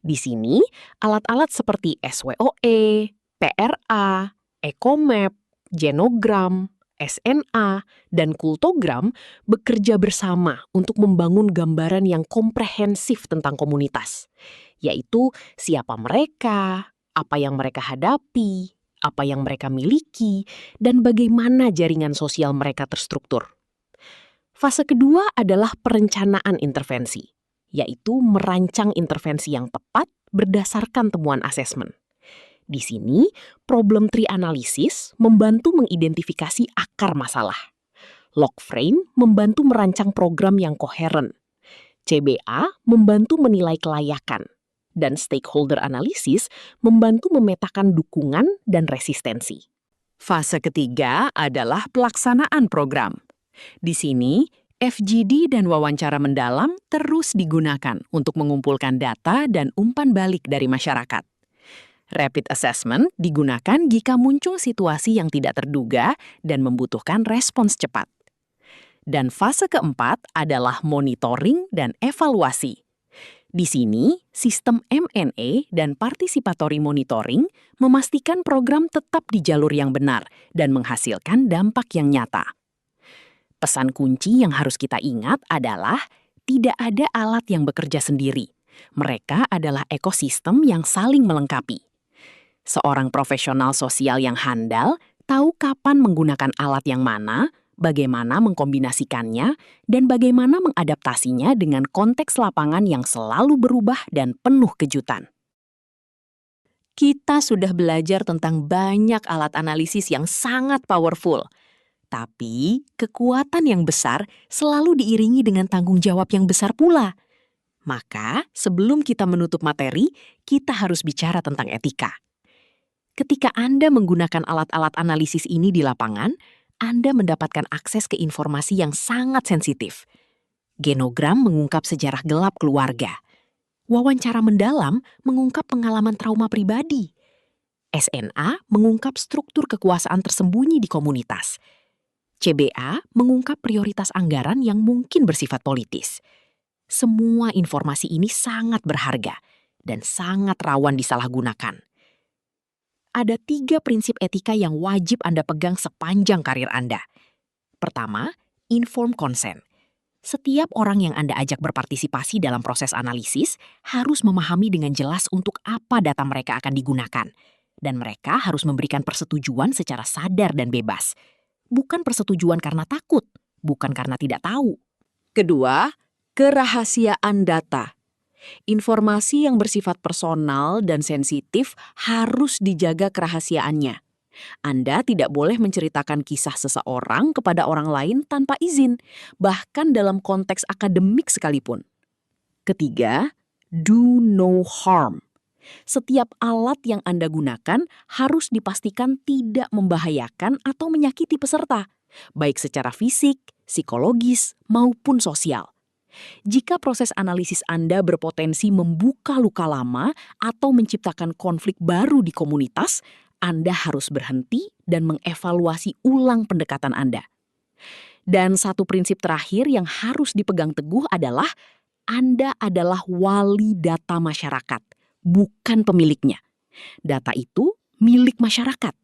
C: Di sini, alat-alat seperti SWOE, PRA, ECOMAP, Genogram, SNA, dan Kultogram bekerja bersama untuk membangun gambaran yang komprehensif tentang komunitas, yaitu siapa mereka, apa yang mereka hadapi, apa yang mereka miliki, dan bagaimana jaringan sosial mereka terstruktur. Fase kedua adalah perencanaan intervensi, yaitu merancang intervensi yang tepat berdasarkan temuan asesmen. Di sini, problem tree analysis membantu mengidentifikasi akar masalah. Log frame membantu merancang program yang koheren. CBA membantu menilai kelayakan. Dan stakeholder analysis membantu memetakan dukungan dan resistensi. Fase ketiga adalah pelaksanaan program. Di sini, FGD dan wawancara mendalam terus digunakan untuk mengumpulkan data dan umpan balik dari masyarakat. Rapid assessment digunakan jika muncul situasi yang tidak terduga dan membutuhkan respons cepat. Dan fase keempat adalah monitoring dan evaluasi. Di sini, sistem M&A dan participatory monitoring memastikan program tetap di jalur yang benar dan menghasilkan dampak yang nyata. Pesan kunci yang harus kita ingat adalah tidak ada alat yang bekerja sendiri. Mereka adalah ekosistem yang saling melengkapi. Seorang profesional sosial yang handal tahu kapan menggunakan alat yang mana, bagaimana mengkombinasikannya, dan bagaimana mengadaptasinya dengan konteks lapangan yang selalu berubah dan penuh kejutan. Kita sudah belajar tentang banyak alat analisis yang sangat powerful. Tapi, kekuatan yang besar selalu diiringi dengan tanggung jawab yang besar pula. Maka, sebelum kita menutup materi, kita harus bicara tentang etika. Ketika Anda menggunakan alat-alat analisis ini di lapangan, Anda mendapatkan akses ke informasi yang sangat sensitif. Genogram mengungkap sejarah gelap keluarga. Wawancara mendalam mengungkap pengalaman trauma pribadi. SNA mengungkap struktur kekuasaan tersembunyi di komunitas. CBA mengungkap prioritas anggaran yang mungkin bersifat politis. Semua informasi ini sangat berharga dan sangat rawan disalahgunakan. Ada 3 prinsip etika yang wajib Anda pegang sepanjang karir Anda. Pertama, informed consent. Setiap orang yang Anda ajak berpartisipasi dalam proses analisis harus memahami dengan jelas untuk apa data mereka akan digunakan. Dan mereka harus memberikan persetujuan secara sadar dan bebas. Bukan persetujuan karena takut, bukan karena tidak tahu. Kedua, kerahasiaan data. Informasi yang bersifat personal dan sensitif harus dijaga kerahasiaannya. Anda tidak boleh menceritakan kisah seseorang kepada orang lain tanpa izin, bahkan dalam konteks akademik sekalipun. Ketiga, do no harm. Setiap alat yang Anda gunakan harus dipastikan tidak membahayakan atau menyakiti peserta, baik secara fisik, psikologis, maupun sosial. Jika proses analisis Anda berpotensi membuka luka lama atau menciptakan konflik baru di komunitas, Anda harus berhenti dan mengevaluasi ulang pendekatan Anda. Dan satu prinsip terakhir yang harus dipegang teguh adalah Anda adalah wali data masyarakat, bukan pemiliknya. Data itu milik masyarakat.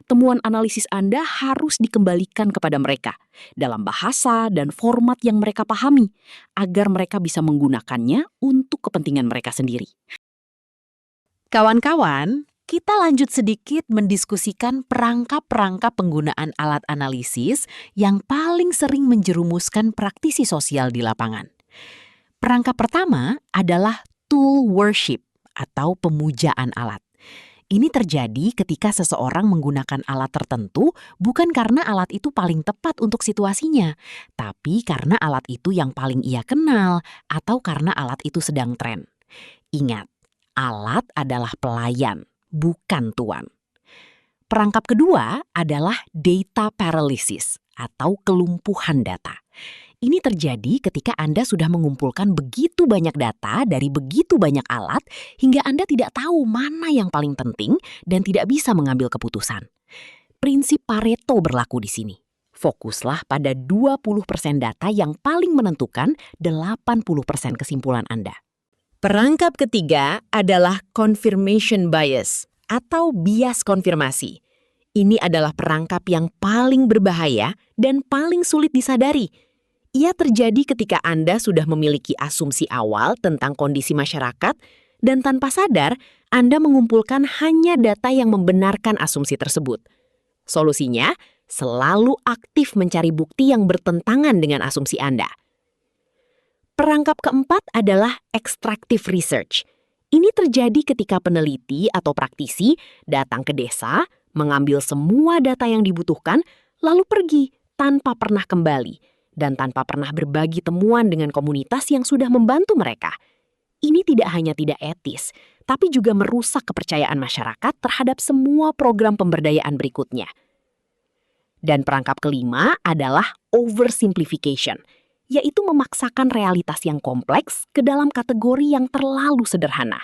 C: Temuan analisis Anda harus dikembalikan kepada mereka dalam bahasa dan format yang mereka pahami, agar mereka bisa menggunakannya untuk kepentingan mereka sendiri. Kawan-kawan, kita lanjut sedikit mendiskusikan perangkap-perangkap penggunaan alat analisis yang paling sering menjerumuskan praktisi sosial di lapangan. Perangkap pertama adalah tool worship atau pemujaan alat. Ini terjadi ketika seseorang menggunakan alat tertentu bukan karena alat itu paling tepat untuk situasinya, tapi karena alat itu yang paling ia kenal atau karena alat itu sedang tren. Ingat, alat adalah pelayan, bukan tuan. Perangkap kedua adalah data paralysis atau kelumpuhan data. Ini terjadi ketika Anda sudah mengumpulkan begitu banyak data dari begitu banyak alat hingga Anda tidak tahu mana yang paling penting dan tidak bisa mengambil keputusan. Prinsip Pareto berlaku di sini. Fokuslah pada 20% data yang paling menentukan 80% kesimpulan Anda. Perangkap ketiga adalah confirmation bias atau bias konfirmasi. Ini adalah perangkap yang paling berbahaya dan paling sulit disadari. Ia terjadi ketika Anda sudah memiliki asumsi awal tentang kondisi masyarakat dan tanpa sadar Anda mengumpulkan hanya data yang membenarkan asumsi tersebut. Solusinya, selalu aktif mencari bukti yang bertentangan dengan asumsi Anda. Perangkap keempat adalah extractive research. Ini terjadi ketika peneliti atau praktisi datang ke desa, mengambil semua data yang dibutuhkan, lalu pergi tanpa pernah kembali dan tanpa pernah berbagi temuan dengan komunitas yang sudah membantu mereka. Ini tidak hanya tidak etis, tapi juga merusak kepercayaan masyarakat terhadap semua program pemberdayaan berikutnya. Dan perangkap kelima adalah oversimplification, yaitu memaksakan realitas yang kompleks ke dalam kategori yang terlalu sederhana.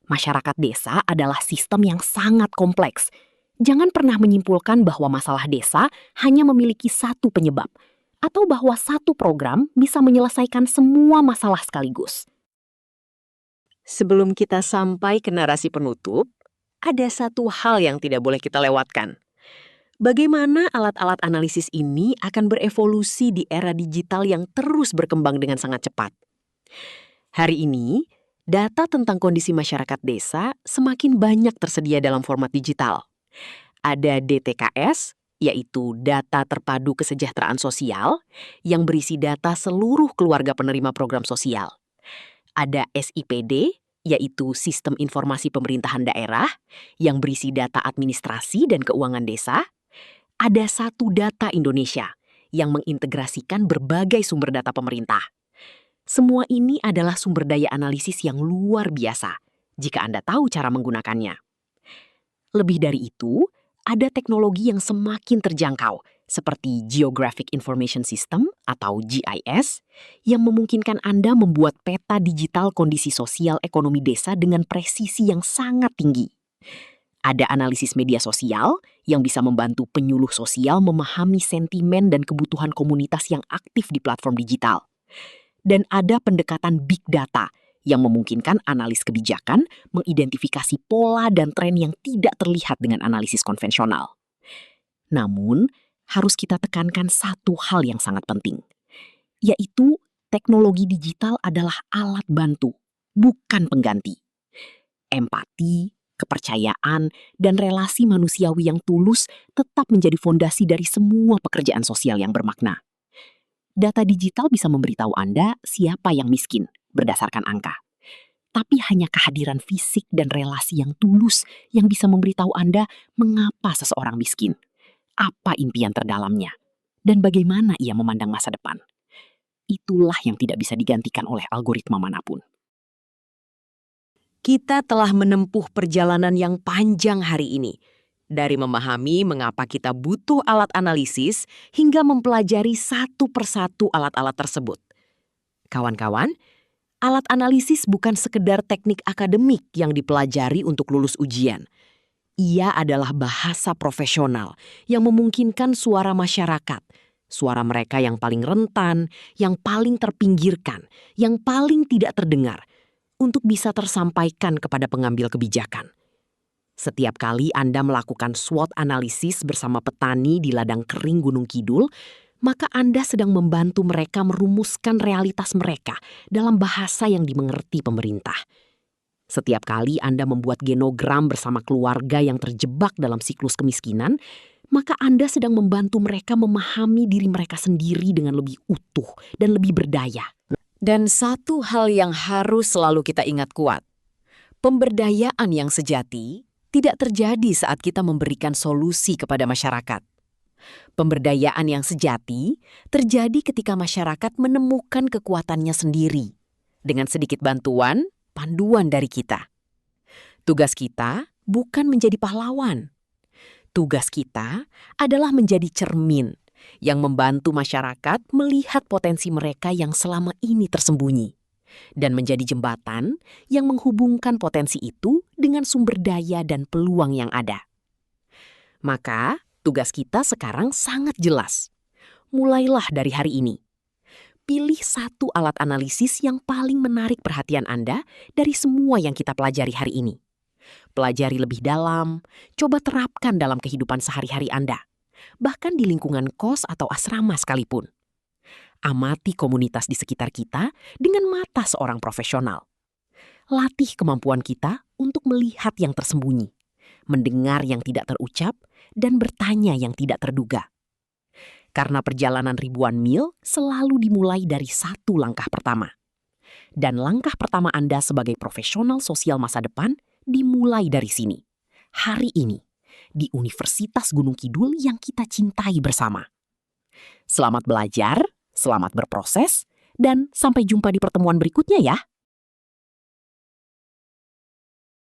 C: Masyarakat desa adalah sistem yang sangat kompleks. Jangan pernah menyimpulkan bahwa masalah desa hanya memiliki satu penyebab, atau bahwa satu program bisa menyelesaikan semua masalah sekaligus. Sebelum kita sampai ke narasi penutup, ada satu hal yang tidak boleh kita lewatkan. Bagaimana alat-alat analisis ini akan berevolusi di era digital yang terus berkembang dengan sangat cepat. Hari ini, data tentang kondisi masyarakat desa semakin banyak tersedia dalam format digital. Ada DTKS, yaitu Data Terpadu Kesejahteraan Sosial, yang berisi data seluruh keluarga penerima program sosial. Ada SIPD, yaitu Sistem Informasi Pemerintahan Daerah, yang berisi data administrasi dan keuangan desa. Ada Satu Data Indonesia, yang mengintegrasikan berbagai sumber data pemerintah. Semua ini adalah sumber daya analisis yang luar biasa, jika Anda tahu cara menggunakannya. Lebih dari itu, ada teknologi yang semakin terjangkau, seperti Geographic Information System atau GIS, yang memungkinkan Anda membuat peta digital kondisi sosial ekonomi desa dengan presisi yang sangat tinggi. Ada analisis media sosial yang bisa membantu penyuluh sosial memahami sentimen dan kebutuhan komunitas yang aktif di platform digital. Dan ada pendekatan big data yang memungkinkan analis kebijakan mengidentifikasi pola dan tren yang tidak terlihat dengan analisis konvensional. Namun, harus kita tekankan satu hal yang sangat penting, yaitu teknologi digital adalah alat bantu, bukan pengganti. Empati, kepercayaan, dan relasi manusiawi yang tulus tetap menjadi fondasi dari semua pekerjaan sosial yang bermakna. Data digital bisa memberitahu Anda siapa yang miskin berdasarkan angka. Tapi hanya kehadiran fisik dan relasi yang tulus yang bisa memberitahu Anda mengapa seseorang miskin, apa impian terdalamnya, dan bagaimana ia memandang masa depan. Itulah yang tidak bisa digantikan oleh algoritma manapun. Kita telah menempuh perjalanan yang panjang hari ini, dari memahami mengapa kita butuh alat analisis hingga mempelajari satu persatu alat-alat tersebut. Kawan-kawan, alat analisis bukan sekedar teknik akademik yang dipelajari untuk lulus ujian. Ia adalah bahasa profesional yang memungkinkan suara masyarakat, suara mereka yang paling rentan, yang paling terpinggirkan, yang paling tidak terdengar, untuk bisa tersampaikan kepada pengambil kebijakan. Setiap kali Anda melakukan SWOT analisis bersama petani di ladang kering Gunung Kidul, maka Anda sedang membantu mereka merumuskan realitas mereka dalam bahasa yang dimengerti pemerintah. Setiap kali Anda membuat genogram bersama keluarga yang terjebak dalam siklus kemiskinan, maka Anda sedang membantu mereka memahami diri mereka sendiri dengan lebih utuh dan lebih berdaya. Dan satu hal yang harus selalu kita ingat kuat, pemberdayaan yang sejati tidak terjadi saat kita memberikan solusi kepada masyarakat. Pemberdayaan yang sejati terjadi ketika masyarakat menemukan kekuatannya sendiri, dengan sedikit bantuan, panduan dari kita. Tugas kita bukan menjadi pahlawan. Tugas kita adalah menjadi cermin, yang membantu masyarakat melihat potensi mereka yang selama ini tersembunyi, dan menjadi jembatan yang menghubungkan potensi itu dengan sumber daya dan peluang yang ada. Maka, tugas kita sekarang sangat jelas. Mulailah dari hari ini. Pilih satu alat analisis yang paling menarik perhatian Anda dari semua yang kita pelajari hari ini. Pelajari lebih dalam, coba terapkan dalam kehidupan sehari-hari Anda, bahkan di lingkungan kos atau asrama sekalipun. Amati komunitas di sekitar kita dengan mata seorang profesional. Latih kemampuan kita untuk melihat yang tersembunyi, mendengar yang tidak terucap, dan bertanya yang tidak terduga. Karena perjalanan ribuan mil selalu dimulai dari satu langkah pertama. Dan langkah pertama Anda sebagai profesional sosial masa depan dimulai dari sini. Hari ini, di Universitas Gunung Kidul yang kita cintai bersama. Selamat belajar, selamat berproses, dan sampai jumpa di pertemuan berikutnya ya.